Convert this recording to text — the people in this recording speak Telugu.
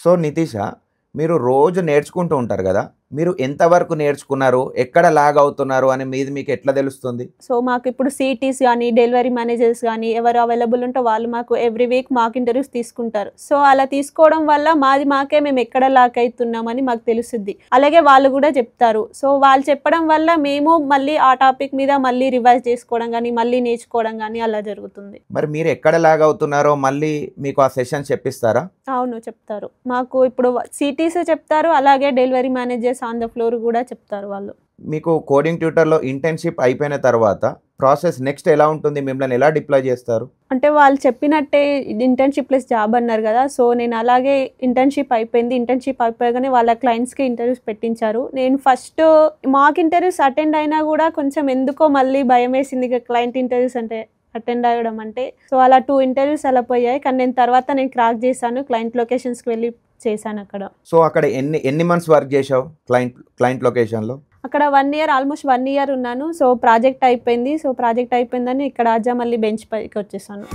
సో నితీష, మీరు రోజు నేర్చుకుంటూ ఉంటారు గదా! మీరు ఎంతవరకు నేర్చుకున్నారు? ఎక్కడ లాగ్ అవుతున్నారు అని మీది మీకు ఎట్లా తెలుస్తుంది? సో మాకిప్పుడు సీటీస్ గానీ, డెలివరీ మేనేజర్స్ గానీ ఎవరు అవైలబుల్ ఉంటే వాళ్ళు మాకు ఎవ్రీ వీక్ మాక్ ఇంటర్వ్యూస్ తీసుకుంటారు. సో అలా తీసుకోవడం వల్ల మాకే మేము ఎక్కడ లాక్ అయితున్నామని మాకు తెలుసుద్ది. అలాగే వాళ్ళు గూడా చెప్తారు. సో వాళ్ళు చెప్పడం వల్ల మేము మళ్ళీ ఆ టాపిక్ మీద మళ్ళీ రివైజ్ చేసుకోవడం గానీ, మళ్ళీ నేర్చుకోవడం గానీ అలా జరుగుతుంది. మరి మీరు ఎక్కడ లాగ్ అవుతున్నారో మళ్ళీ మీకు ఆ సెషన్ చెప్పిస్తారా? అవును, చెప్తారు. మాకు ఇప్పుడు సీటీస్ చెప్తారు. అలాగే delivery managers on the floor గూడా చెప్తారు వాళ్ళు. మీకు కోడింగ్ ట్యూటర్‌లో ఇంటర్న్‌షిప్ అయిపోయిన తర్వాత ప్రాసెస్ నెక్స్ట్ ఎలా ఉంటుంది? మిమ్మల్ని ఎలా డిప్లాయ్ చేస్తారు? అంటే వాళ్ళు చెప్పినట్టే ఇంటర్న్‌షిప్ ప్లస్ జాబ్ అన్నారు గదా! సో నేను అలాగే ఇంటర్న్‌షిప్ అయిపోయింది. ఇంటర్న్‌షిప్ అయిపోగానే వాళ్ళ క్లయింట్స్‌కి ఇంటర్వ్యూస్ పెట్టించారు. నేను ఫస్ట్ మాక్ ఇంటర్వ్యూస్ అటెండ్ అయినా గూడా కొంచెం ఎందుకో మళ్ళీ భయమేసింది. ఇక క్లయింట్ ఇంటర్వ్యూస్ అంటే అటెండ్ అవ్వడం అంటే. సో అలా 2 ఇంటర్వ్యూస్ అలా పోయాయి. కానీ నేను తర్వాత క్రాక్ చేశాను. క్లయింట్ లొకేషన్స్‌కి వెళ్ళి చేశాను అక్కడ. సో అక్కడ ఎన్ని మంత్స్ వర్క్ చేశావు క్లయింట్ లొకేషన్‌లో? అక్కడ 1 ఇయర్, ఆల్మోస్ట్ 1 ఇయర్ ఉన్నాను. సో ప్రాజెక్ట్ అయిపోయింది. సో ప్రాజెక్ట్ అయిపోయిందని ఇక్కడ మళ్ళీ బెంచ్ పైకి వచ్చేసాను.